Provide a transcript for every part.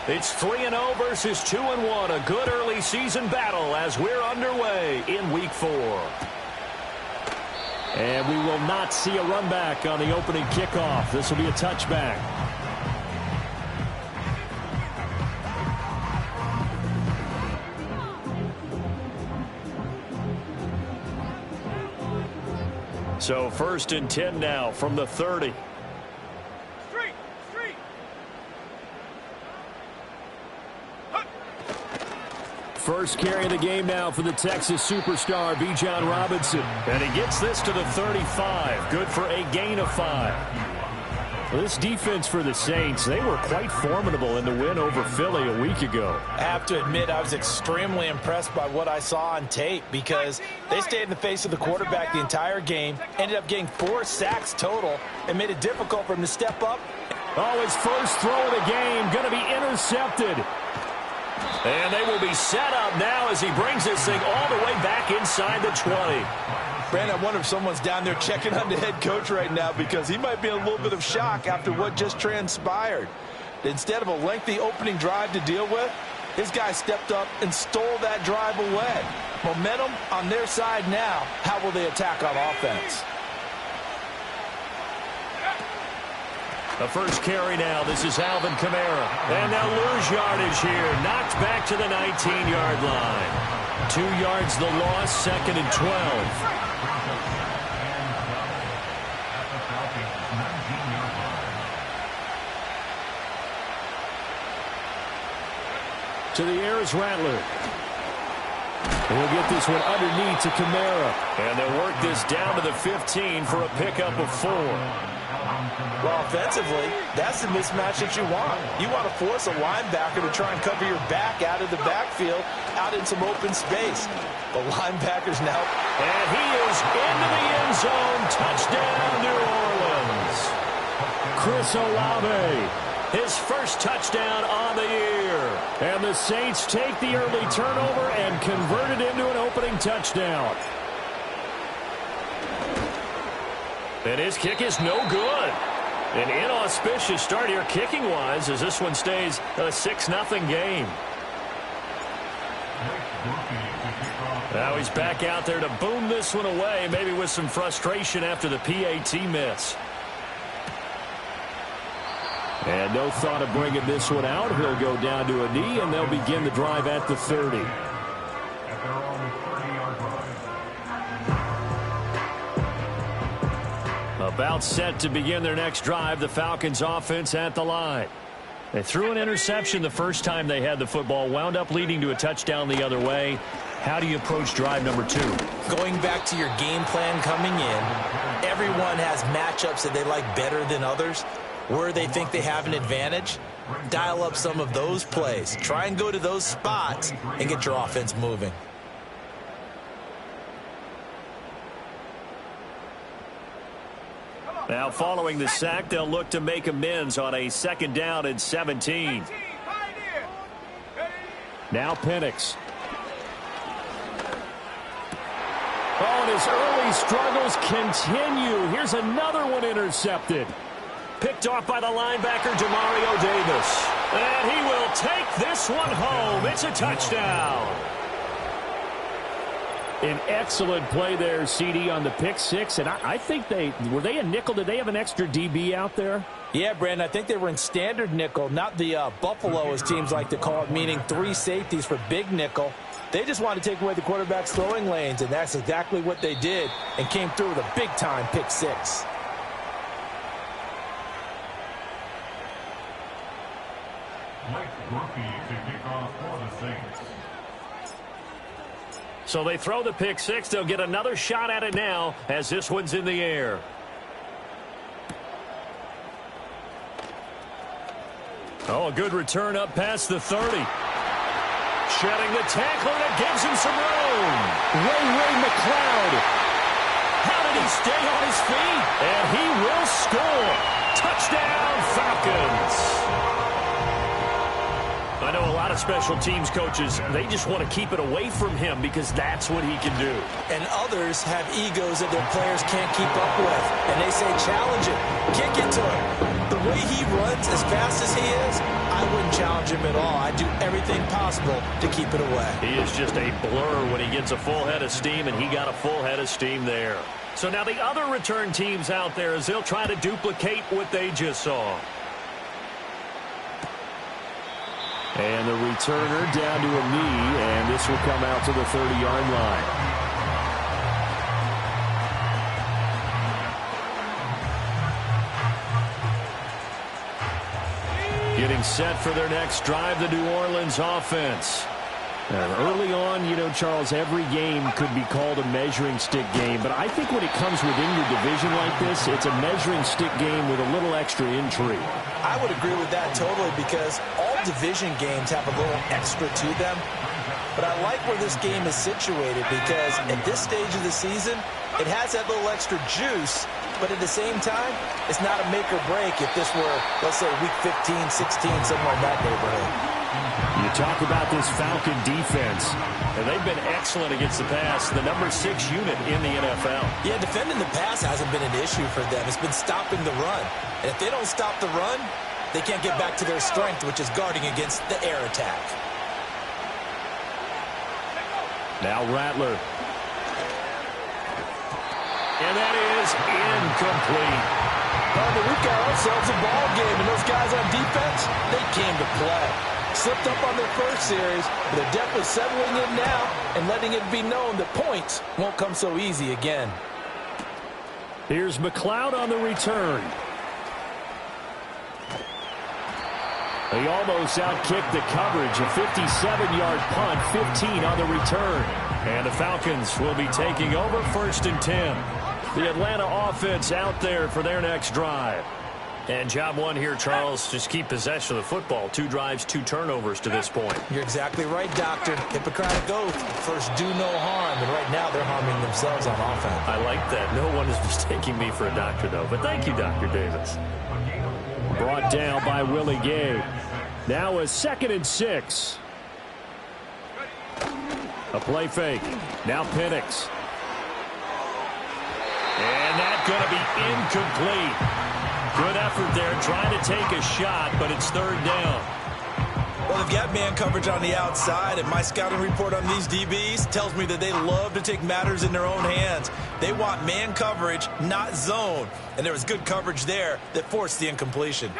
It's 3-0 versus 2-1. A good early season battle as we're underway in Week 4. And we will not see a run back on the opening kickoff. This will be a touchback. So 1st and 10 now from the 30. First carry of the game now for the Texas superstar, Bijan Robinson. And he gets this to the 35. Good for a gain of 5. Well, this defense for the Saints, they were quite formidable in the win over Philly a week ago. I have to admit, I was extremely impressed by what I saw on tape because they stayed in the face of the quarterback the entire game, ended up getting 4 sacks total, and made it difficult for him to step up. Oh, his first throw of the game going to be intercepted. And they will be set up now as he brings this thing all the way back inside the 20. Brandon, I wonder if someone's down there checking on the head coach right now because he might be in a little bit of shock after what just transpired. Instead of a lengthy opening drive to deal with, his guy stepped up and stole that drive away. Momentum on their side now. How will they attack on offense? The first carry now. This is Alvin Kamara. And they'll lose yardage here. Knocked back to the 19-yard line. 2 yards the loss, 2nd and 12. To the air is Rattler. And we'll get this one underneath to Kamara. And they'll work this down to the 15 for a pickup of 4. Well, offensively, that's the mismatch that you want. You want to force a linebacker to try and cover your back out of the backfield, out in some open space. The linebacker's now. And he is into the end zone. Touchdown, New Orleans. Chris Olave, his first touchdown on the year. And the Saints take the early turnover and convert it into an opening touchdown. And his kick is no good. An inauspicious start here kicking-wise as this one stays a 6-0 game. Now he's back out there to boom this one away, maybe with some frustration after the PAT miss. And no thought of bringing this one out. He'll go down to a knee, and they'll begin the drive at the 30. About set to begin their next drive, the Falcons offense at the line. They threw an interception the first time they had the football, wound up leading to a touchdown the other way. How do you approach drive number 2? Going back to your game plan coming in, everyone has matchups that they like better than others. Where they think they have an advantage, dial up some of those plays. Try and go to those spots and get your offense moving. Now following the sack, they'll look to make amends on a 2nd down and 17. Now Penix. Oh, and his early struggles continue. Here's another one intercepted. Picked off by the linebacker, Demario Davis. And he will take this one home. It's a touchdown. An excellent play there, CD, on the pick 6. And I think were they a nickel? Did they have an extra DB out there? Yeah, Brandon, I think they were in standard nickel, not the Buffalo, as teams like to call it, meaning 3 safeties for big nickel. They just wanted to take away the quarterback's throwing lanes, and that's exactly what they did and came through with a big-time pick 6. So they throw the pick 6. They'll get another shot at it now as this one's in the air. Oh, a good return up past the 30. Shedding the tackle, and it gives him some room. Ray McLeod. How did he stay on his feet? And he will score. Touchdown, Falcons. I know a lot of special teams coaches, they just want to keep it away from him because that's what he can do. And others have egos that their players can't keep up with. And they say, challenge it, kick it to him. The way he runs as fast as he is, I wouldn't challenge him at all. I'd do everything possible to keep it away. He is just a blur when he gets a full head of steam, and he got a full head of steam there. So now the other return teams out there as they'll try to duplicate what they just saw. And the returner down to a knee, and this will come out to the 30-yard line. Getting set for their next drive, the New Orleans offense. And early on, you know, Charles, every game could be called a measuring stick game. But I think when it comes within your division like this, it's a measuring stick game with a little extra intrigue. I would agree with that totally because all division games have a little extra to them. But I like where this game is situated because at this stage of the season, it has that little extra juice. But at the same time, it's not a make or break if this were, let's say, week 15, 16, somewhere in that neighborhood. You talk about this Falcon defense, and they've been excellent against the pass, the number 6 unit in the NFL. Yeah, defending the pass hasn't been an issue for them. It's been stopping the run. And if they don't stop the run, they can't get back to their strength, which is guarding against the air attack. Now Rattler. And that is incomplete. Oh, but we've got ourselves a ball game, and those guys on defense, they came to play. Slipped up on their first series, but they're definitely settling in now and letting it be known that points won't come so easy again. Here's McLeod on the return. He almost outkicked the coverage. A 57-yard punt, 15 on the return. And the Falcons will be taking over 1st and 10. The Atlanta offense out there for their next drive. And job one here, Charles, just keep possession of the football. 2 drives, 2 turnovers to this point. You're exactly right, Doctor. Hippocratic oath. First, do no harm. And right now, they're harming themselves on offense. I like that. No one is mistaking me for a doctor, though. But thank you, Dr. Davis. Brought down by Willie Gay. Now a 2nd and 6. A play fake. Now Penix. And that's going to be incomplete. Good effort there, trying to take a shot, but it's 3rd down. Well, they've got man coverage on the outside, and my scouting report on these DBs tells me that they love to take matters in their own hands. They want man coverage, not zone. And there was good coverage there that forced the incompletion.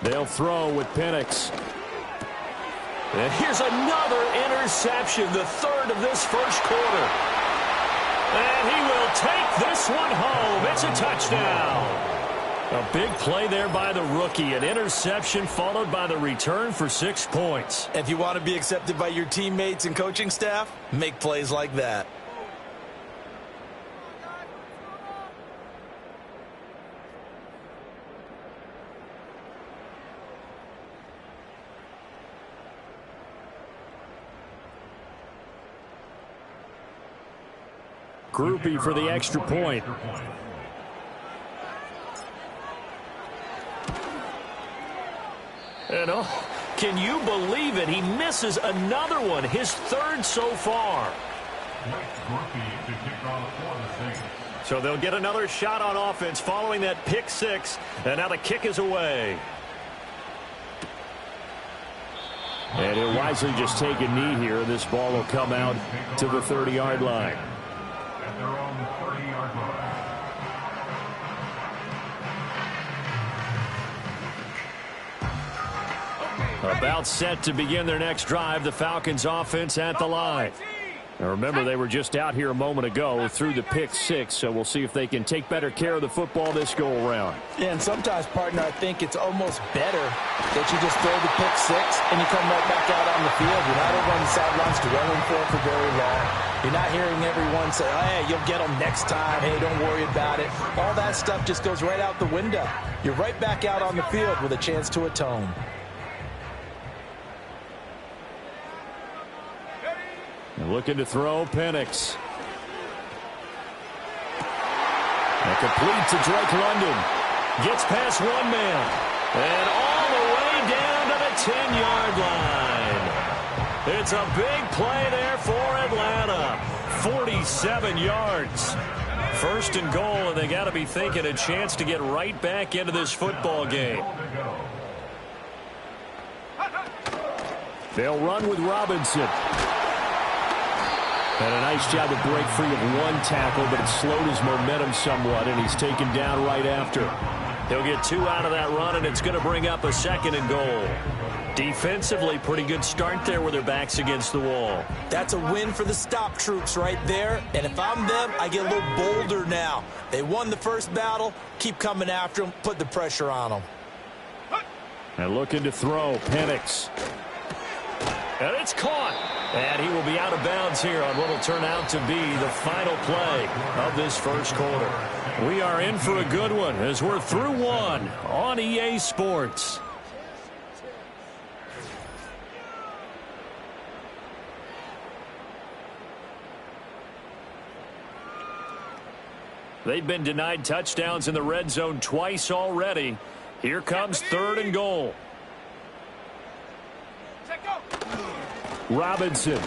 They'll throw with Penix. And here's another interception, the 3rd of this first quarter. And he will take this one home. It's a touchdown. A big play there by the rookie. An interception followed by the return for 6 points. If you want to be accepted by your teammates and coaching staff, make plays like that. Groupie for the extra point. And oh, can you believe it? He misses another one, his 3rd so far. So they'll get another shot on offense following that pick 6. And now the kick is away. And he'll wisely just take a knee here. This ball will come out to the 30-yard line. They're on the 30-yard line. About set to begin their next drive, the Falcons offense at the line. Now remember, they were just out here a moment ago through the pick 6, so we'll see if they can take better care of the football this go-around. Yeah, and sometimes, partner, I think it's almost better that you just throw the pick 6 and you come right back out on the field. You're not over on the sidelines dwelling for very long. You're not hearing everyone say, hey, you'll get them next time. Hey, don't worry about it. All that stuff just goes right out the window. You're right back out on the field with a chance to atone. Looking to throw, Penix. And complete to Drake London. Gets past one man. And all the way down to the 10-yard line. It's a big play there for Atlanta. 47 yards. First and goal, and they got to be thinking a chance to get right back into this football game. They'll run with Robinson. And a nice job to break free of one tackle, but it slowed his momentum somewhat, and he's taken down right after. He'll get 2 out of that run, and it's going to bring up a second and goal. Defensively, pretty good start there with their backs against the wall. That's a win for the stop troops right there. And if I'm them, I get a little bolder now. They won the first battle. Keep coming after them. Put the pressure on them. And looking to throw, Penix. And it's caught. And he will be out of bounds here on what will turn out to be the final play of this first quarter. We are in for a good one as we're through one on EA Sports. They've been denied touchdowns in the red zone twice already. Here comes third and goal. Robinson.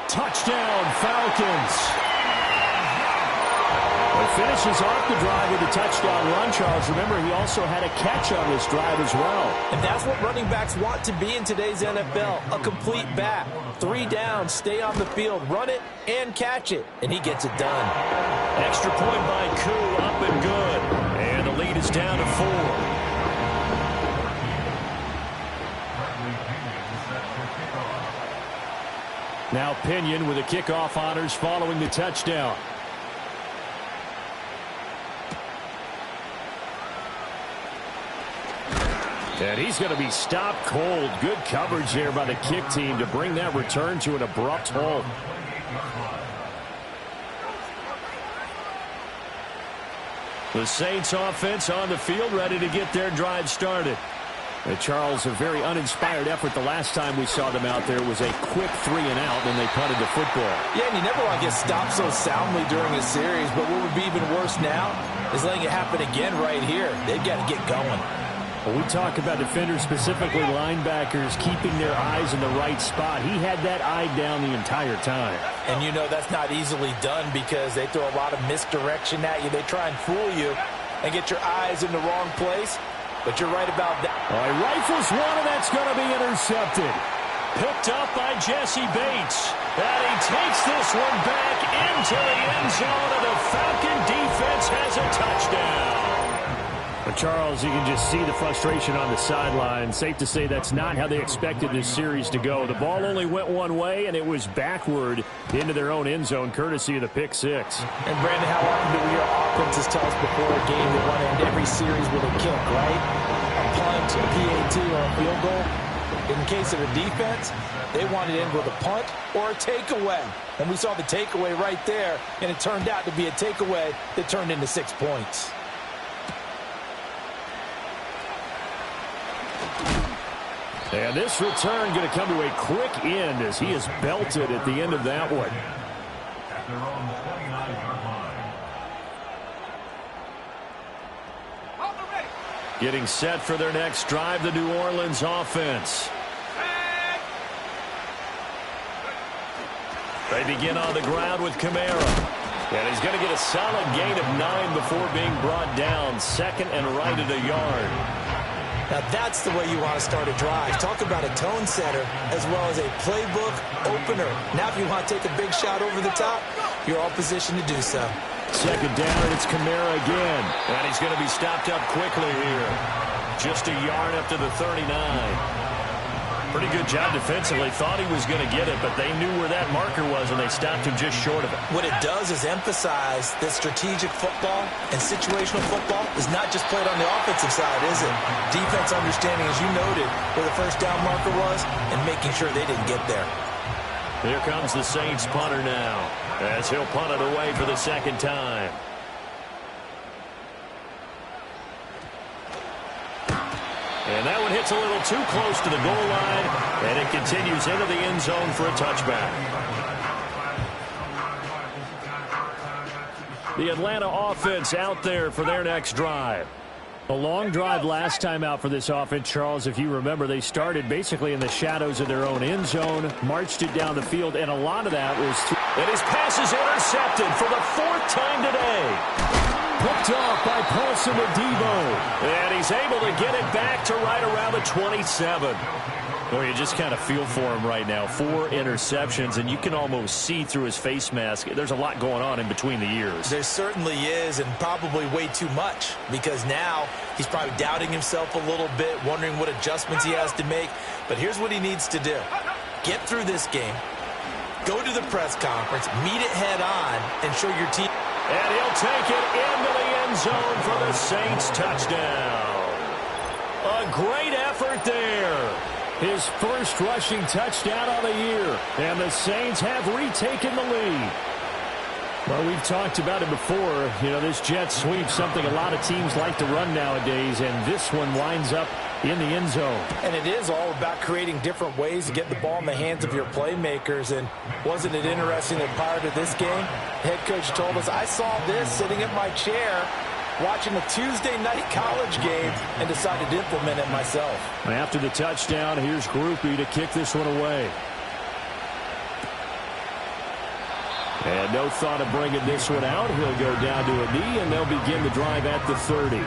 Touchdown, Falcons. It finishes off the drive with a touchdown run, Charles. Remember, he also had a catch on this drive as well. And that's what running backs want to be in today's NFL, a complete back. 3 downs, stay on the field, run it, and catch it. And he gets it done. Extra point by Koo, up and good. And the lead is down to 4. Now Pinion with the kickoff honors following the touchdown. And he's going to be stopped cold. Good coverage there by the kick team to bring that return to an abrupt halt. The Saints offense on the field, ready to get their drive started. Charles, a very uninspired effort the last time we saw them out there was a quick 3 and out, and they punted the football. Yeah, and you never want to get stopped so soundly during a series, but what would be even worse now is letting it happen again right here. They've got to get going. Well, we talk about defenders, specifically linebackers, keeping their eyes in the right spot. He had that eye down the entire time. And you know that's not easily done because they throw a lot of misdirection at you. They try and fool you and get your eyes in the wrong place. But you're right about that. All right, rifles one, and that's going to be intercepted. Picked up by Jesse Bates. And he takes this one back into the end zone, and the Falcon defense has a touchdown. But Charles, you can just see the frustration on the sideline. Safe to say that's not how they expected this series to go. The ball only went one way, and it was backward into their own end zone, courtesy of the pick six. And, Brandon, how often do we hear offenses tell us before a game they want to end every series with a kick, right? A punt, a PAT, or a field goal. In the case of a defense, they want it in with a punt or a takeaway. And we saw the takeaway right there, and it turned out to be a takeaway that turned into 6 points. And this return going to come to a quick end as he is belted at the end of that one. At their own 29-yard line. Getting set for their next drive, the New Orleans offense. They begin on the ground with Kamara. And he's going to get a solid gain of 9 before being brought down. Second and right at a yard. Now that's the way you want to start a drive. Talk about a tone setter as well as a playbook opener. Now if you want to take a big shot over the top, you're all positioned to do so. Second down, and it's Kamara again. And he's going to be stopped up quickly here. Just a yard up to the 39. Pretty good job defensively. Thought he was going to get it, but they knew where that marker was, and they stopped him just short of it. What it does is emphasize that strategic football and situational football is not just played on the offensive side, is it? Defense understanding, as you noted, where the first down marker was and making sure they didn't get there. Here comes the Saints punter now as he'll punt it away for the second time. And that one hits a little too close to the goal line, and it continues into the end zone for a touchback. The Atlanta offense out there for their next drive. A long drive last time out for this offense, Charles. If you remember, they started basically in the shadows of their own end zone, marched it down the field, and a lot of that was... And his pass is intercepted for the 4th time today. Picked off by Paulson Adebo. And he's able to get it back to right around the 27. Well, you just kind of feel for him right now. 4 interceptions, and you can almost see through his face mask. There's a lot going on in between the ears. There certainly is, and probably way too much, because now he's probably doubting himself a little bit, wondering what adjustments he has to make. But here's what he needs to do. Get through this game, go to the press conference, meet it head on, and show your team. And he'll take it into the end zone for the Saints touchdown. A great effort there. His first rushing touchdown of the year. And the Saints have retaken the lead. Well, we've talked about it before. You know, this jet sweep, something a lot of teams like to run nowadays. And this one winds up in the end zone. And it is all about creating different ways to get the ball in the hands of your playmakers. And wasn't it interesting that prior to this game, head coach told us, I saw this sitting in my chair watching a Tuesday night college game and decided to implement it myself. After the touchdown, here's Groupie to kick this one away. And no thought of bringing this one out. He'll go down to a knee, and they'll begin the drive at the 30.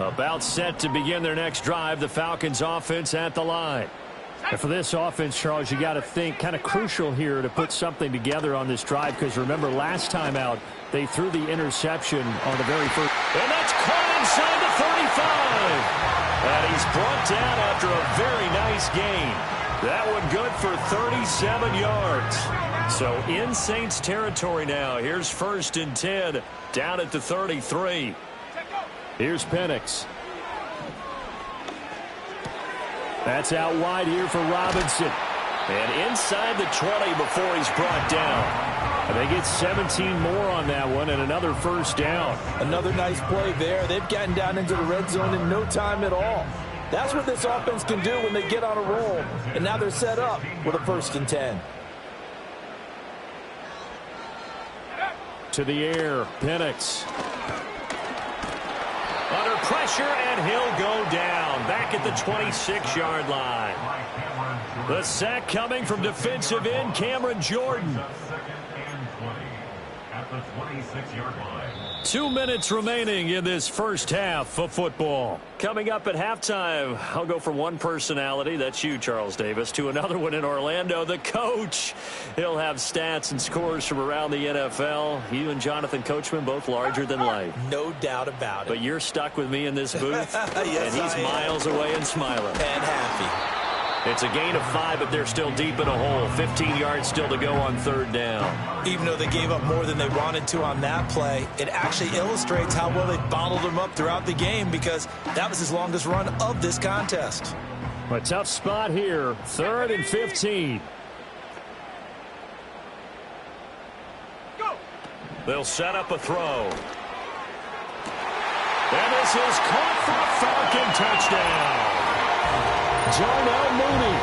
About set to begin their next drive, the Falcons offense at the line. And for this offense, Charles, you got to think kind of crucial here to put something together on this drive, because remember last time out they threw the interception on the very first. And that's caught inside the 35. And he's brought down after a very nice gain. That one good for 37 yards. So in Saints territory now. Here's 1st and 10 down at the 33. Here's Penix. That's out wide here for Robinson. And inside the 20 before he's brought down. And they get 17 more on that one and another first down. Another nice play there. They've gotten down into the red zone in no time at all. That's what this offense can do when they get on a roll. And now they're set up with a 1st and 10. To the air, Penix. Under pressure, and he'll go down. Back at the 26-yard line. The sack coming from defensive end Cameron Jordan. 2 minutes remaining in this first half of football. Coming up at halftime, I'll go from one personality, that's you, Charles Davis, to another one in Orlando, the coach. He'll have stats and scores from around the NFL. You and Jonathan Coachman both larger than life. No doubt about it. But you're stuck with me in this booth, yes, and he's miles away and smiling. And happy. It's a gain of 5, but they're still deep in a hole. 15 yards still to go on 3rd down. Even though they gave up more than they wanted to on that play, it actually illustrates how well they bottled them up throughout the game, because that was his longest run of this contest. A tough spot here. 3rd and 15. Go. They'll set up a throw. And this is caught for a Falcon touchdown. Darnell Mooney,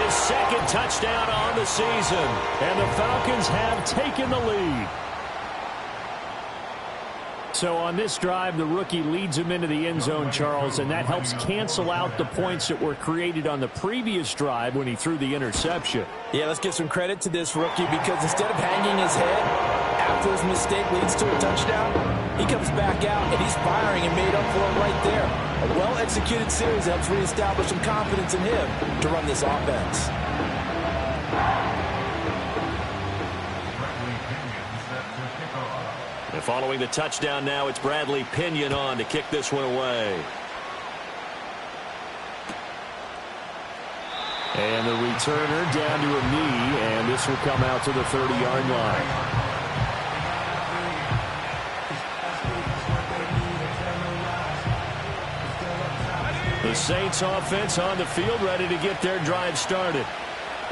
his 2nd touchdown on the season, and the Falcons have taken the lead. So on this drive, the rookie leads him into the end zone, Charles, and that helps cancel out the points that were created on the previous drive when he threw the interception. Yeah, let's give some credit to this rookie, because instead of hanging his head after his mistake leads to a touchdown, he comes back out and he's firing and made up for it right there. A well-executed series helps reestablish some confidence in him to run this offense. And following the touchdown now, it's Bradley Pinion on to kick this one away. And the returner down to a knee, and this will come out to the 30-yard line. The Saints offense on the field, ready to get their drive started.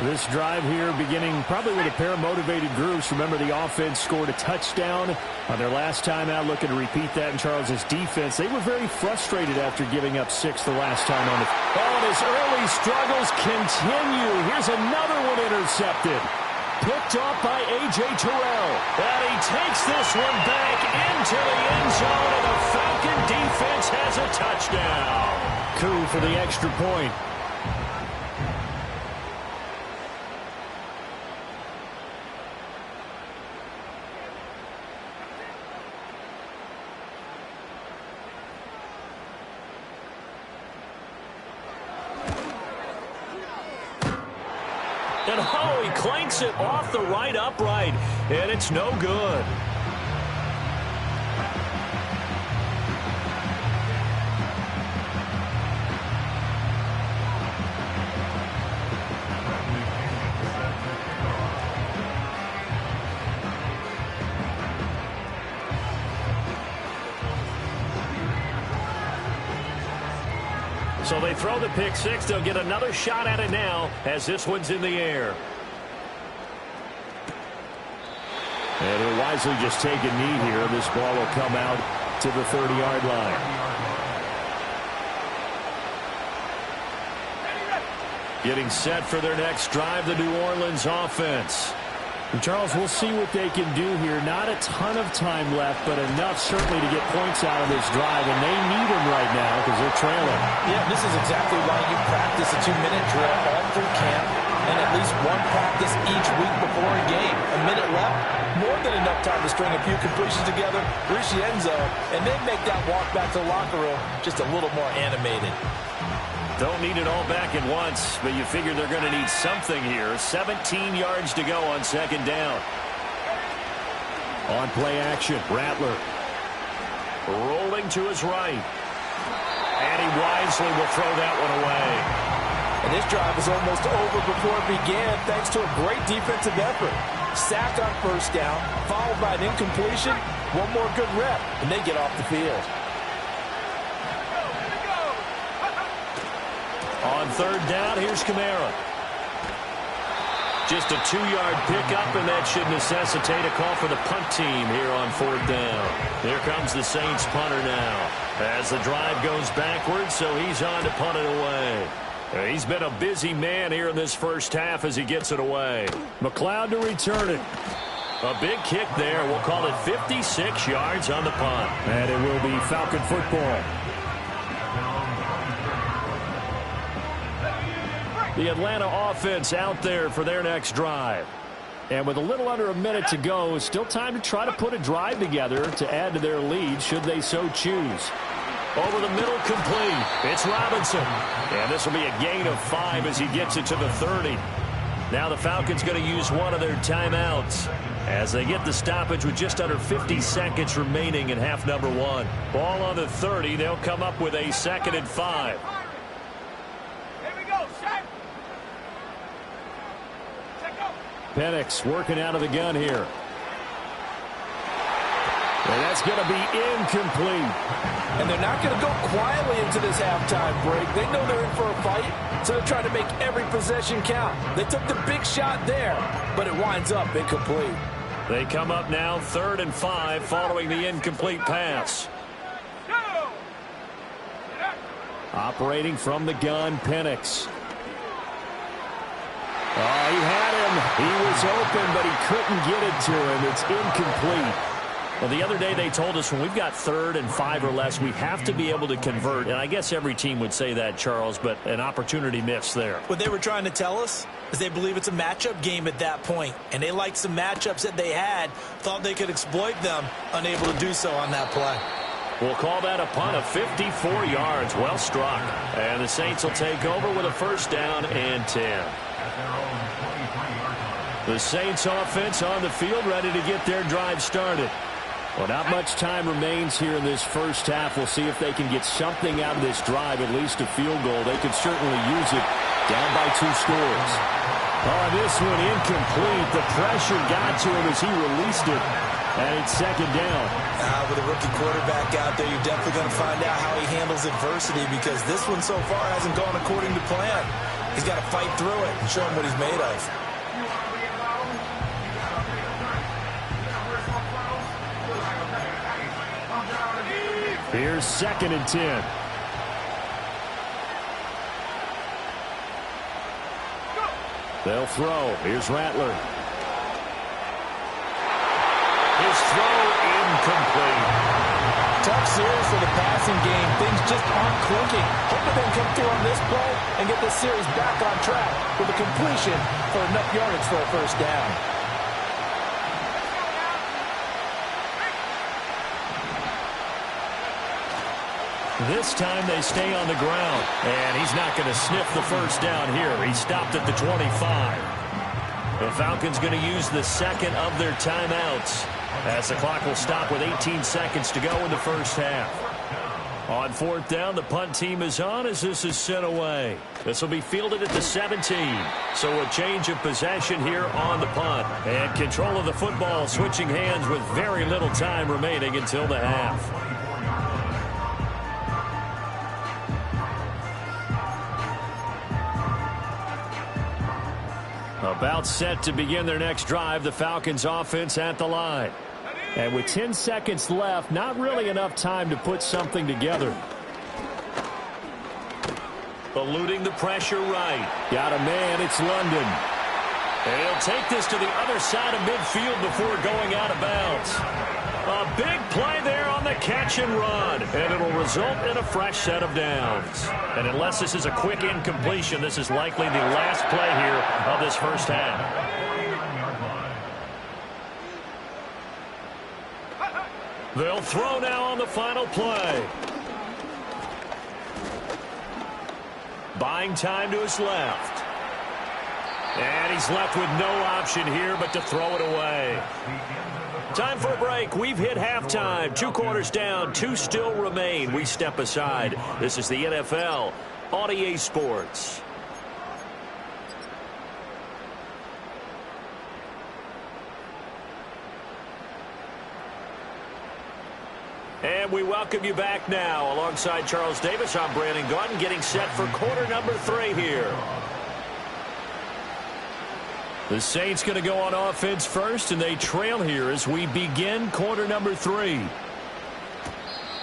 This drive here beginning probably with a pair of motivated groups. Remember, the offense scored a touchdown on their last time out, looking to repeat that in Charles's defense. They were very frustrated after giving up 6 the last time on the... Oh, and his early struggles continue. Here's another one intercepted. Picked off by A.J. Terrell. And he takes this one back into the end zone, and the Falcon defense has a touchdown. Coup for the extra point. And oh, he clanks it off the right upright, and it's no good. So they throw the pick six. They'll get another shot at it now as this one's in the air. And he'll wisely just take a knee here. This ball will come out to the 30-yard line. Getting set for their next drive, the New Orleans offense. And Charles, we'll see what they can do here. Not a ton of time left, but enough certainly to get points out of this drive, and they need them right now because they're trailing. Yeah, this is exactly why you practice a 2-minute drill all through camp and at least one practice each week before a game. A minute left, more than enough time to string a few completions together, reach the end zone, and then make that walk back to the locker room just a little more animated. Don't need it all back at once, but you figure they're going to need something here. 17 yards to go on second down. On play action, Rattler. Rolling to his right. And he wisely will throw that one away. And this drive is almost over before it began thanks to a great defensive effort. Sack on first down, followed by an incompletion. One more good rep, and they get off the field. On third down, here's Kamara. Just a 2-yard pickup, and that should necessitate a call for the punt team here on fourth down. Here comes the Saints punter now as the drive goes backwards, so he's on to punt it away. He's been a busy man here in this first half as he gets it away. McLeod to return it. A big kick there. We'll call it 56 yards on the punt. And it will be Falcon football. The Atlanta offense out there for their next drive. And with a little under a minute to go, still time to try to put a drive together to add to their lead should they so choose. Over the middle, complete. It's Robinson. And this will be a gain of 5 as he gets it to the 30. Now the Falcons going to use one of their timeouts as they get the stoppage with just under 50 seconds remaining in half number 1. Ball on the 30. They'll come up with a 2nd and 5. Penix working out of the gun here. And that's going to be incomplete. And they're not going to go quietly into this halftime break. They know they're in for a fight, so they're trying to make every possession count. They took the big shot there, but it winds up incomplete. They come up now 3rd and 5 following the incomplete pass. Operating from the gun, Penix. Oh, he had him. He was open, but he couldn't get it to him. It's incomplete. Well, the other day they told us when we've got 3rd and 5 or less, we have to be able to convert. And I guess every team would say that, Charles, but an opportunity missed there. What they were trying to tell us is they believe it's a matchup game at that point. And they liked some matchups that they had, thought they could exploit them, unable to do so on that play. We'll call that a punt of 54 yards. Well struck. And the Saints will take over with a 1st down and 10. The Saints offense on the field ready to get their drive started. Well, not much time remains here in this first half. We'll see if they can get something out of this drive, at least a field goal. They could certainly use it down by 2 scores. Oh, this one incomplete. The pressure got to him as he released it. And it's 2nd down. With a rookie quarterback out there, you're definitely going to find out how he handles adversity because this one so far hasn't gone according to plan. He's got to fight through it and show him what he's made of. Here's 2nd and 10. They'll throw. Here's Rattler. His throw incomplete. Tough series for the passing game. Things just aren't clicking. Hoping they can come through on this play and get this series back on track with a completion for enough yardage for a first down. This time they stay on the ground, and he's not going to sniff the first down here. He stopped at the 25. The Falcons going to use the second of their timeouts as the clock will stop with 18 seconds to go in the first half. On fourth down, the punt team is on as this is sent away. This will be fielded at the 17. So a change of possession here on the punt. And control of the football switching hands with very little time remaining until the half. About set to begin their next drive, the Falcons offense at the line. And with 10 seconds left, not really enough time to put something together. Eluding the pressure right. Got a man, it's London. And he'll take this to the other side of midfield before going out of bounds. A big play there on the catch and run. And it'll result in a fresh set of downs. And unless this is a quick incompletion, this is likely the last play here of this first half. They'll throw now on the final play. Buying time to his left. And he's left with no option here but to throw it away. Time for a break. We've hit halftime. 2 quarters down. 2 still remain. We step aside. This is the NFL on EA Sports. And we welcome you back now. Alongside Charles Davis, I'm Brandon Gaudin, getting set for quarter number 3 here. The Saints going to go on offense first, and they trail here as we begin quarter number 3.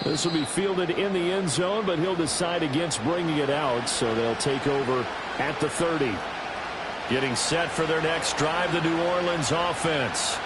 This will be fielded in the end zone, but he'll decide against bringing it out, so they'll take over at the 30. Getting set for their next drive, the New Orleans offense.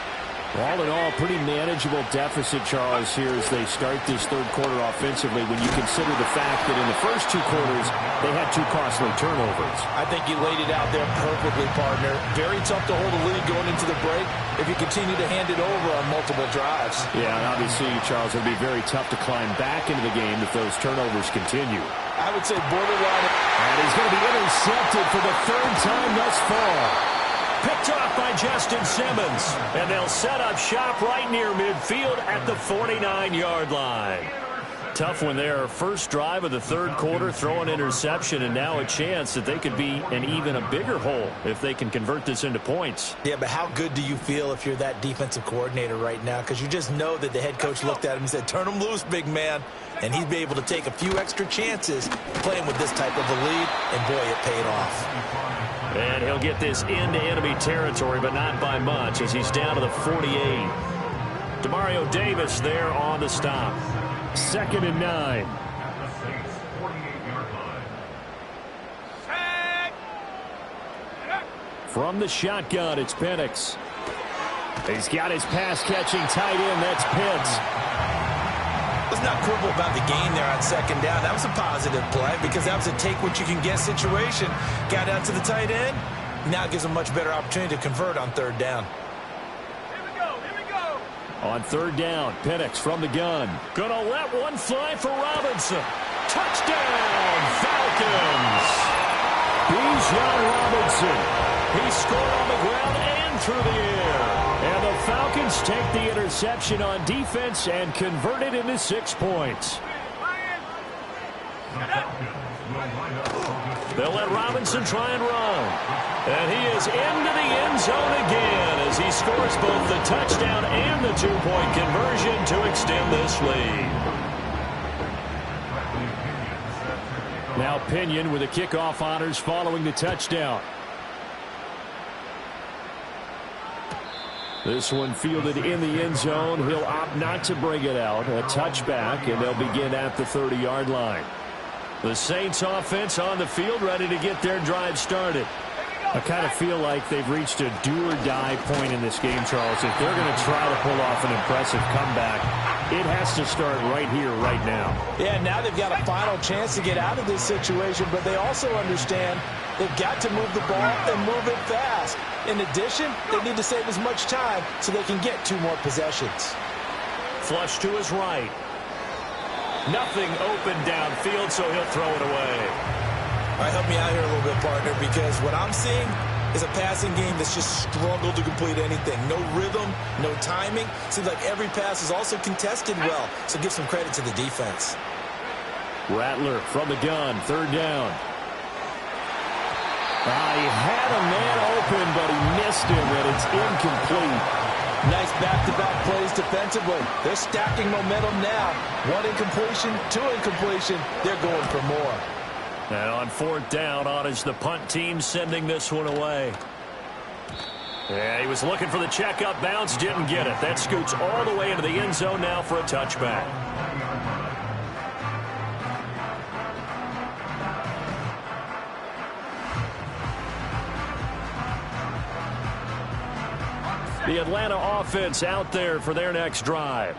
All in all, pretty manageable deficit, Charles, here as they start this third quarter offensively when you consider the fact that in the first 2 quarters, they had 2 costly turnovers. I think you laid it out there perfectly, partner. Very tough to hold a lead going into the break if you continue to hand it over on multiple drives. Yeah, and obviously, Charles, it would be very tough to climb back into the game if those turnovers continue. I would say borderline. And he's going to be intercepted for the 3rd time thus far. Picked off by Justin Simmons. And they'll set up shop right near midfield at the 49-yard line. Tough one there. First drive of the third quarter, throw an interception, and now a chance that they could be in even a bigger hole if they can convert this into points. Yeah, but how good do you feel if you're that defensive coordinator right now? Because you just know that the head coach looked at him and said, turn him loose, big man. And he'd be able to take a few extra chances playing with this type of a lead, and boy, it paid off. And he'll get this into enemy territory, but not by much as he's down to the 48. Demario Davis there on the stop. 2nd and 9. From the shotgun, it's Penix. He's got his pass-catching tight end. That's Pitts. Let's not quibble about the gain there on 2nd down. That was a positive play because that was a take-what-you-can-get situation. Got out to the tight end. Now it gives him a much better opportunity to convert on 3rd down. On 3rd down, Penix from the gun. Gonna let one fly for Robinson. Touchdown, Falcons! Bijan Robinson. He scored on the ground and through the air. And the Falcons take the interception on defense and convert it into 6 points. They'll let Robinson try and run. And he is into the end zone again as he scores both the touchdown and the 2-point conversion to extend this lead. Now Pinion with the kickoff honors following the touchdown. This one fielded in the end zone. He'll opt not to bring it out. A touchback, and they'll begin at the 30-yard line. The Saints offense on the field ready to get their drive started. I kind of feel like they've reached a do-or-die point in this game, Charles. If they're going to try to pull off an impressive comeback, it has to start right here, right now. Yeah, now they've got a final chance to get out of this situation, but they also understand they've got to move the ball and move it fast. In addition, they need to save as much time so they can get 2 more possessions. Flush to his right. Nothing open downfield, so he'll throw it away. All right, help me out here a little bit, partner, because what I'm seeing is a passing game that's just struggled to complete anything. No rhythm, no timing. Seems like every pass is also contested well, so give some credit to the defense. Rattler from the gun, 3rd down. He had a man open, but he missed him, and it's incomplete. Nice back-to-back plays defensively. They're stacking momentum now. 1 incompletion, 2 incompletion. They're going for more. And on 4th down, on is the punt team sending this one away. Yeah, he was looking for the checkup bounce, didn't get it. That scoots all the way into the end zone now for a touchback. The Atlanta offense out there for their next drive.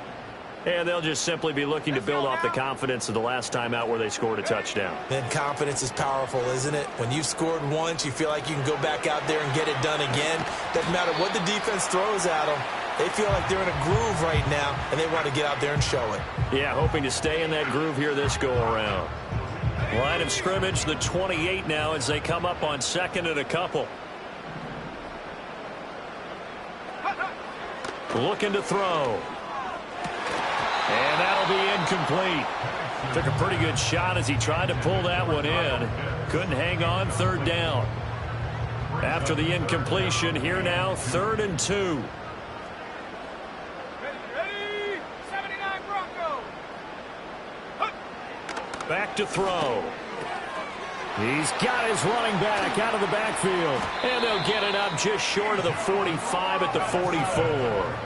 And they'll just simply be looking to build off the confidence of the last time out where they scored a touchdown. And confidence is powerful, isn't it? When you've scored once, you feel like you can go back out there and get it done again. Doesn't matter what the defense throws at them. They feel like they're in a groove right now, and they want to get out there and show it. Yeah, hoping to stay in that groove here this go-around. Line of scrimmage, the 28 now as they come up on 2nd and a couple. Looking to throw. And that'll be incomplete. Took a pretty good shot as he tried to pull that one in. Couldn't hang on, 3rd down. After the incompletion, here now, 3rd and 2. Ready? 79 Bronco. Back to throw. He's got his running back out of the backfield. And they'll get it up just short of the 45 at the 44.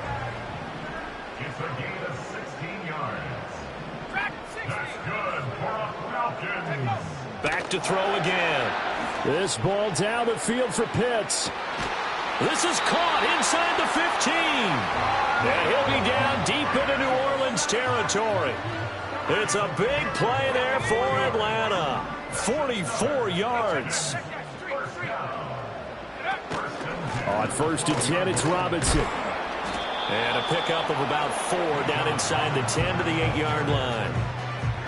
Back to throw again. This ball down the field for Pitts. This is caught inside the 15. And he'll be down deep into New Orleans territory. It's a big play there for Atlanta. 44 yards. On 1st and 10, it's Robinson. And a pickup of about 4 down inside the 10 to the 8-yard line.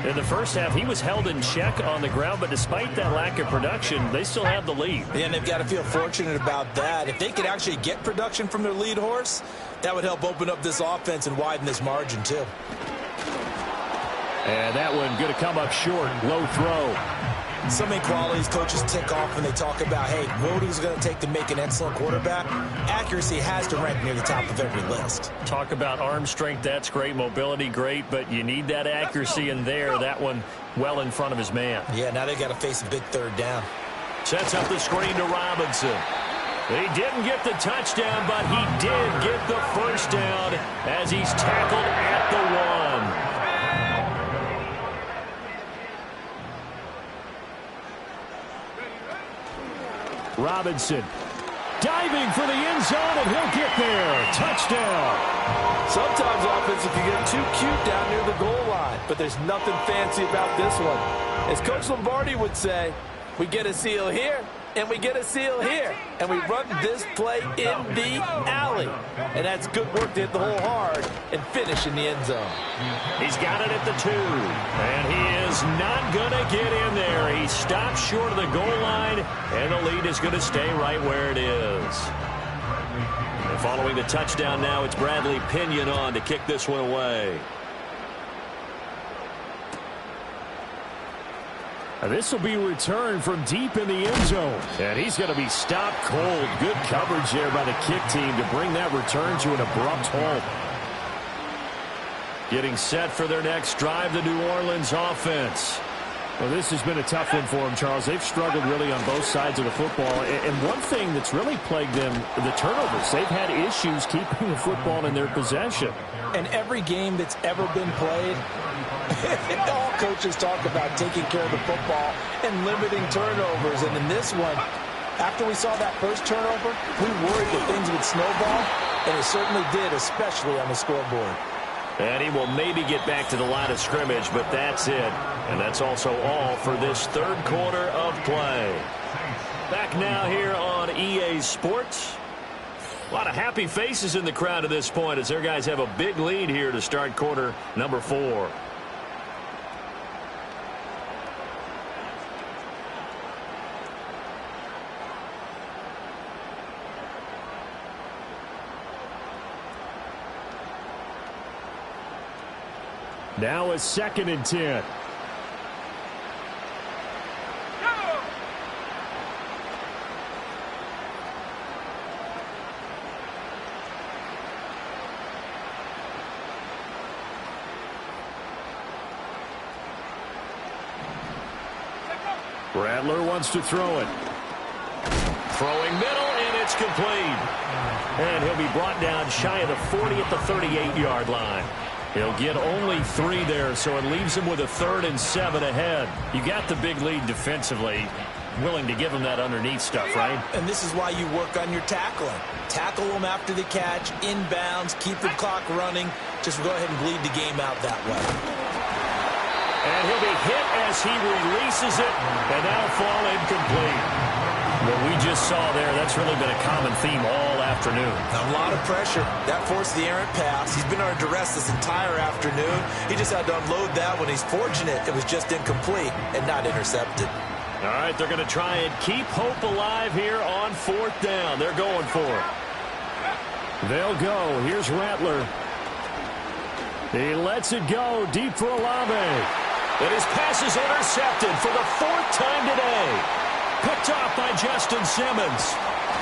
In the first half, he was held in check on the ground, but despite that lack of production, they still have the lead. Yeah, and they've got to feel fortunate about that. If they could actually get production from their lead horse, that would help open up this offense and widen this margin, too. And that one going to come up short. Low throw. So many qualities coaches tick off when they talk about, hey, what is it going to take to make an excellent quarterback? Accuracy has to rank near the top of every list. Talk about arm strength, that's great. Mobility, great, but you need that accuracy in there. That one well in front of his man. Yeah, now they've got to face a big 3rd down. Sets up the screen to Robinson. He didn't get the touchdown, but he did get the 1st down as he's tackled at the 1. Robinson diving for the end zone, and he'll get there. Touchdown. Sometimes offenses can get too cute down near the goal line, but there's nothing fancy about this one. As Coach Lombardi would say, we get a seal here, and we get a seal here, and we run this play in the alley. And that's good work to hit the hole hard and finish in the end zone. He's got it at the 2, and he is not going to get in there. He stops short of the goal line, and the lead is going to stay right where it is. And following the touchdown now, it's Bradley Pinion on to kick this one away. This will be returned from deep in the end zone. And he's going to be stopped cold. Good coverage there by the kick team to bring that return to an abrupt halt. Getting set for their next drive, the New Orleans offense. Well, this has been a tough one for them, Charles. They've struggled really on both sides of the football. And one thing that's really plagued them, the turnovers. They've had issues keeping the football in their possession. And every game that's ever been played, all coaches talk about taking care of the football and limiting turnovers. And in this one, After we saw that first turnover, we worried that things would snowball, and it certainly did, especially on the scoreboard. And he will maybe get back to the line of scrimmage, but that's it. And that's also all for this third quarter of play. Back now here on EA Sports. A lot of happy faces in the crowd at this point as their guys have a big lead here to start quarter number 4. Now a 2nd and 10. Rattler wants to throw it. Throwing middle, and it's complete. And he'll be brought down shy of the 40 at the 38-yard line. He'll get only 3 there, so it leaves him with a 3rd and 7 ahead. You got the big lead defensively. Willing to give him that underneath stuff, right? And this is why you work on your tackling. Tackle them after the catch, inbounds, keep the clock running. Just go ahead and bleed the game out that way. And he'll be hit as he releases it, and that'll fall incomplete. What we just saw there, that's really been a common theme all afternoon. A lot of pressure. That forced the errant pass. He's been under duress this entire afternoon. He just had to unload that when he's fortunate. It was just incomplete and not intercepted. All right, they're going to try and keep hope alive here on 4th down. They're going for it. They'll go. Here's Rattler. He lets it go deep for Olave. And his pass is intercepted for the 4th time today. Picked off by Justin Simmons.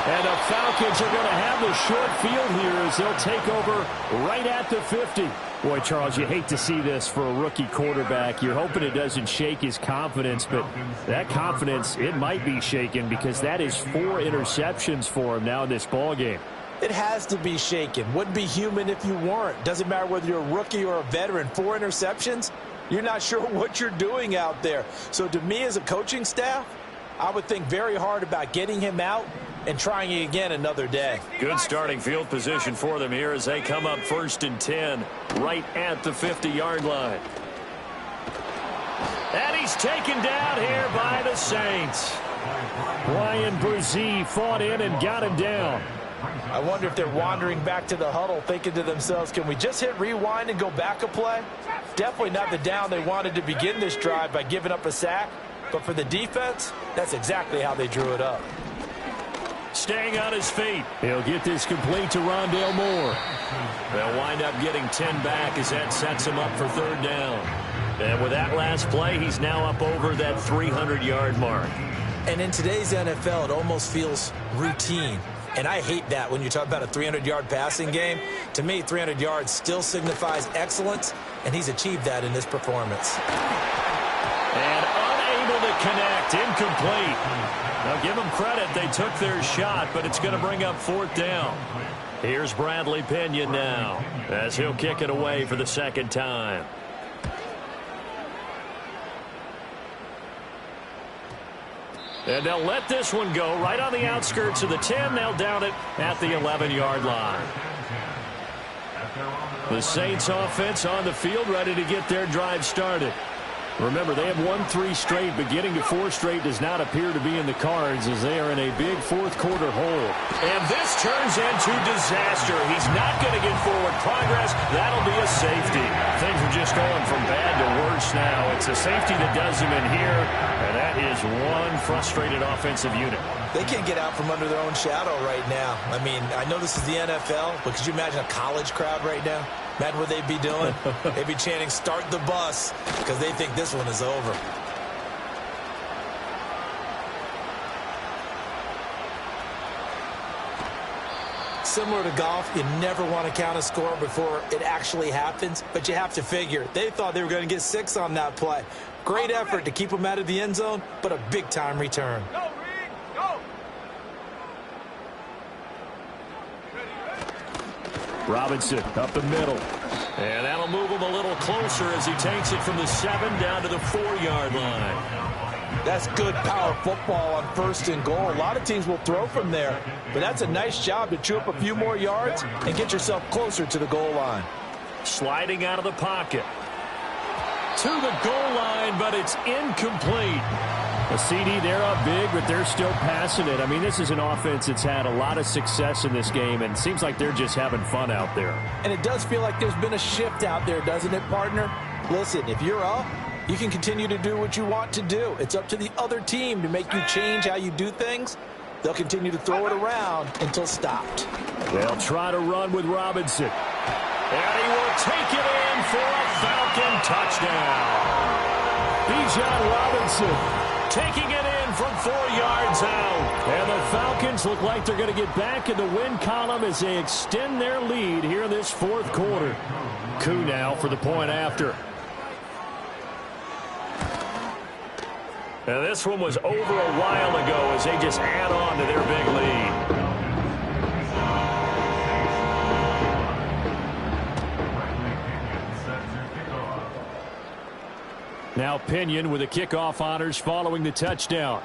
And the Falcons are going to have the short field here as they'll take over right at the 50. Boy, Charles, you hate to see this for a rookie quarterback. You're hoping it doesn't shake his confidence, but that confidence, it might be shaken because that is 4 interceptions for him now in this ballgame. It has to be shaken. Wouldn't be human if you weren't. Doesn't matter whether you're a rookie or a veteran. 4 interceptions, you're not sure what you're doing out there. So to me as a coaching staff, I would think very hard about getting him out and trying it again another day. Good starting field position for them here as they come up 1st and 10 right at the 50-yard line. And he's taken down here by the Saints. Brian Brzee fought in and got him down. I wonder if they're wandering back to the huddle thinking to themselves, can we just hit rewind and go back a play? Definitely not the down they wanted to begin this drive by giving up a sack. But for the defense, that's exactly how they drew it up. Staying on his feet. He'll get this complete to Rondale Moore. They'll wind up getting 10 back as that sets him up for 3rd down. And with that last play, he's now up over that 300-yard mark. And in today's NFL, it almost feels routine. And I hate that when you talk about a 300-yard passing game. To me, 300 yards still signifies excellence, and he's achieved that in this performance. And unable to connect, incomplete. Now give them credit, they took their shot, but it's going to bring up 4th down. Here's Bradley Pinion now as he'll kick it away for the 2nd time. And they'll let this one go right on the outskirts of the 10. They'll down it at the 11-yard line. The Saints offense on the field ready to get their drive started. Remember, they have won 3 straight, but getting to 4 straight does not appear to be in the cards as they are in a big 4th quarter hole. And this turns into disaster. He's not going to get forward progress. That'll be a safety. Things are just going from bad to worse now. It's a safety that does him in here, and that is one frustrated offensive unit. They can't get out from under their own shadow right now. I mean, I know this is the NFL, but could you imagine a college crowd right now? Imagine what they'd be doing. They'd be chanting, "Start the bus," because they think this one is over. Similar to golf, you never want to count a score before it actually happens, but you have to figure. They thought they were going to get 6 on that play. Great effort to keep them out of the end zone, but a big-time return. Go, Reed, go! Robinson up the middle. And that'll move him a little closer as he takes it from the 7 down to the 4-yard line. That's good power football on 1st and goal. A lot of teams will throw from there, but that's a nice job to chew up a few more yards and get yourself closer to the goal line. Sliding out of the pocket. To the goal line, but it's incomplete. A CD, they're up big, but they're still passing it. I mean, this is an offense that's had a lot of success in this game, and it seems like they're just having fun out there. And it does feel like there's been a shift out there, doesn't it, partner? Listen, if you're up, you can continue to do what you want to do. It's up to the other team to make you change how you do things. They'll continue to throw it around until stopped. They'll try to run with Robinson. And he will take it in for a Falcon touchdown. Bijan Robinson taking it in from 4 yards out. And the Falcons look like they're going to get back in the win column as they extend their lead here in this 4th quarter. Koo now for the point after. Now this one was over a while ago as they just add on to their big lead. Now Pinion with the kickoff honors following the touchdown.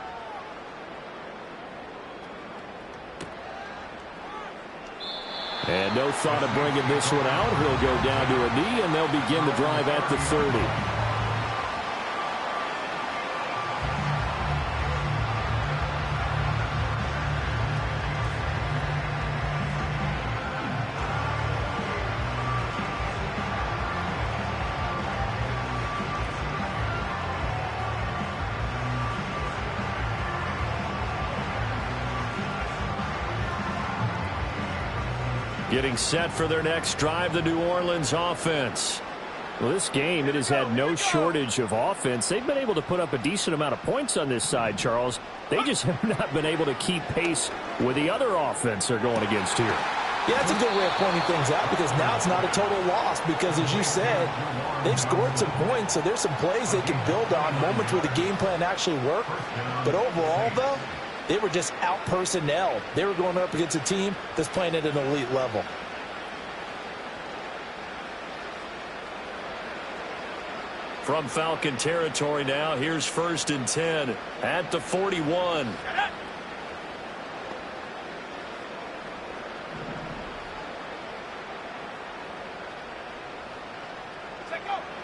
And no thought of bringing this one out. He'll go down to a knee, and they'll begin the drive at the 30. Getting set for their next drive, the New Orleans offense. Well, this game, it has had no shortage of offense. They've been able to put up a decent amount of points on this side, Charles. They just have not been able to keep pace with the other offense they're going against here. Yeah, that's a good way of pointing things out because now it's not a total loss because, as you said, they've scored some points, so there's some plays they can build on, moments where the game plan actually worked. But overall, though, they were just out-personnelled. They were going up against a team that's playing at an elite level. From Falcon territory now, here's 1st and 10 at the 41.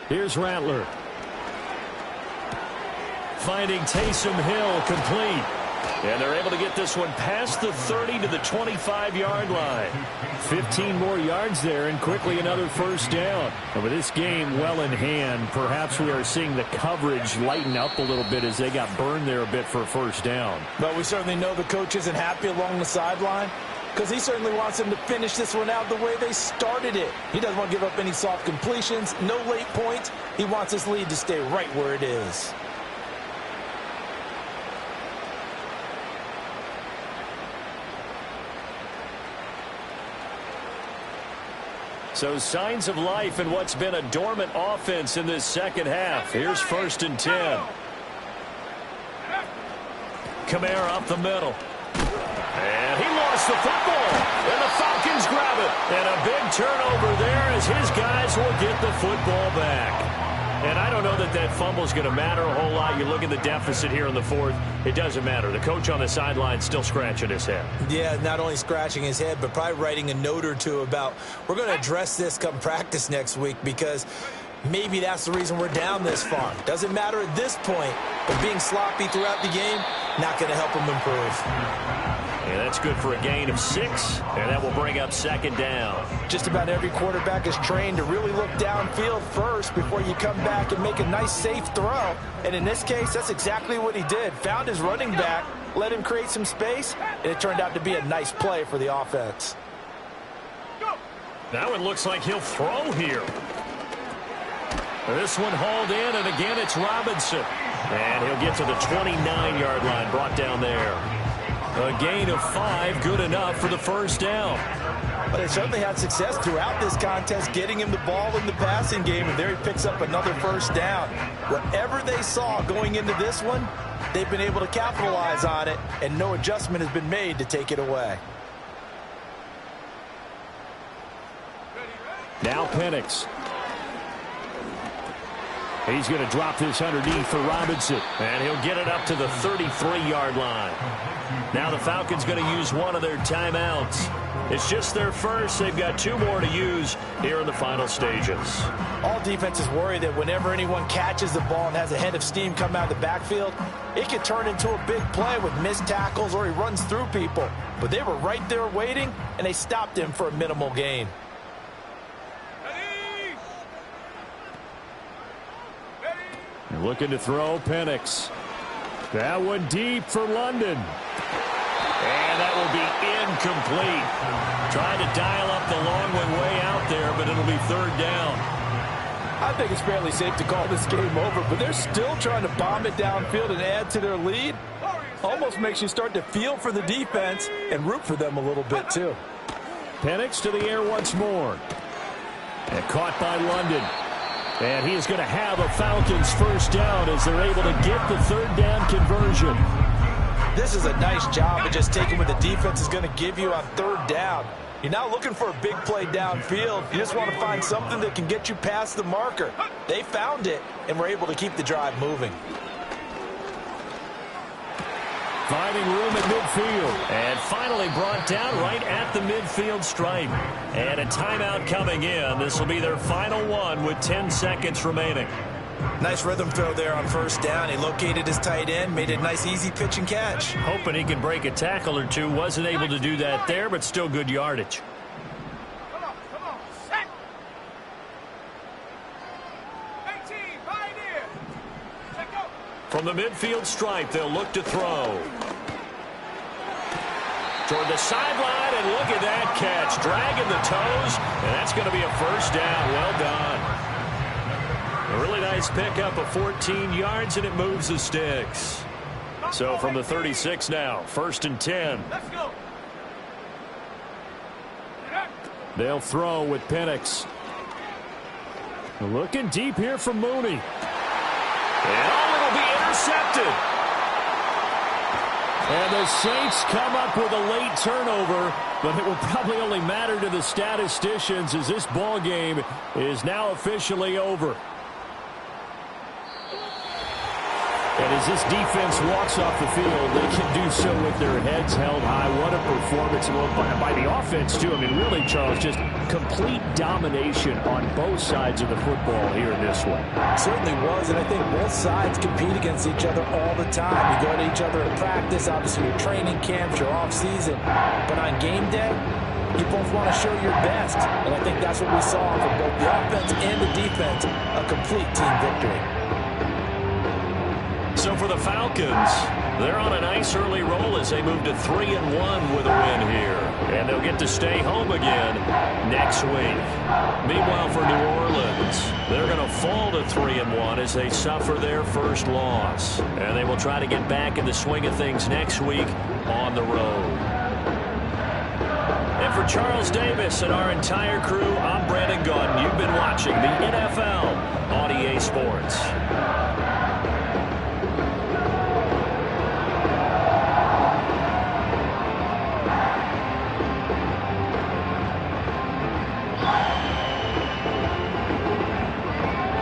Here's Rattler. Finding Taysom Hill complete. And they're able to get this one past the 30 to the 25-yard line. 15 more yards there and quickly another 1st down. And with this game well in hand, perhaps we are seeing the coverage lighten up a little bit as they got burned there a bit for a 1st down. But we certainly know the coach isn't happy along the sideline because he certainly wants them to finish this one out the way they started it. He doesn't want to give up any soft completions, no late points. He wants his lead to stay right where it is. So signs of life in what's been a dormant offense in this 2nd half. Here's 1st and 10. Kamara up the middle. And he lost the football. And the Falcons grab it. And a big turnover there as his guys will get the football back. And I don't know that that fumble is going to matter a whole lot. You look at the deficit here in the 4th. It doesn't matter. The coach on the sideline still scratching his head. Yeah, not only scratching his head, but probably writing a note or two about we're going to address this come practice next week because maybe that's the reason we're down this far. Doesn't matter at this point, but being sloppy throughout the game, not going to help him improve. And that's good for a gain of 6, and that will bring up 2nd down. Just about every quarterback is trained to really look downfield first before you come back and make a nice, safe throw. And in this case, that's exactly what he did. Found his running back, let him create some space, and it turned out to be a nice play for the offense. Now it looks like he'll throw here. This one hauled in, and again it's Robinson. And he'll get to the 29-yard line, brought down there. A gain of 5, good enough for the 1st down. But they certainly had success throughout this contest, getting him the ball in the passing game, and there he picks up another 1st down. Whatever they saw going into this one, they've been able to capitalize on it, and no adjustment has been made to take it away. Now Penix. He's going to drop this underneath for Robinson. And he'll get it up to the 33-yard line. Now the Falcons going to use one of their timeouts. It's just their first. They've got 2 more to use here in the final stages. All defenses worry that whenever anyone catches the ball and has a head of steam come out of the backfield, it can turn into a big play with missed tackles or he runs through people. But they were right there waiting, and they stopped him for a minimal gain. They're looking to throw. Penix. That one deep for London. And that will be incomplete. Trying to dial up the long way out there, but it'll be 3rd down. I think it's fairly safe to call this game over, but they're still trying to bomb it downfield and add to their lead. Almost makes you start to feel for the defense and root for them a little bit, too. Penix to the air once more. And caught by London. And he is going to have a Falcons first down as they're able to get the 3rd down conversion. This is a nice job of just taking what the defense is going to give you on 3rd down. You're not looking for a big play downfield. You just want to find something that can get you past the marker. They found it and were able to keep the drive moving. Finding room at midfield. And finally brought down right at the midfield stripe. And a timeout coming in. This will be their final one with 10 seconds remaining. Nice rhythm throw there on 1st down. He located his tight end, made a nice easy pitch and catch. Hoping he can break a tackle or two. Wasn't able to do that there, but still good yardage. Come on, set. 18, pioneer. Check out. From the midfield stripe, they'll look to throw. Toward the sideline, and look at that catch. Dragging the toes, and that's going to be a 1st down. Well done. A really nice pickup of 14 yards, and it moves the sticks. So from the 36 now, 1st and 10. Let's go. They'll throw with Penix. Looking deep here from Mooney. And it will be intercepted. And the Saints come up with a late turnover, but it will probably only matter to the statisticians as this ball game is now officially over. And as this defense walks off the field, they can do so with their heads held high. What a performance by the offense, too. I mean, really, Charles, just complete domination on both sides of the football here in this one. Certainly was, and I think both sides compete against each other all the time. You go to each other in practice, obviously your training camps, your off-season. But on game day, you both want to show your best. And I think that's what we saw from both the offense and the defense, a complete team victory. So for the Falcons, they're on a nice early roll as they move to 3-1 with a win here. And they'll get to stay home again next week. Meanwhile, for New Orleans, they're going to fall to 3-1 as they suffer their first loss. And they will try to get back in the swing of things next week on the road. And for Charles Davis and our entire crew, I'm Brandon Gaudin. You've been watching the NFL on EA Sports.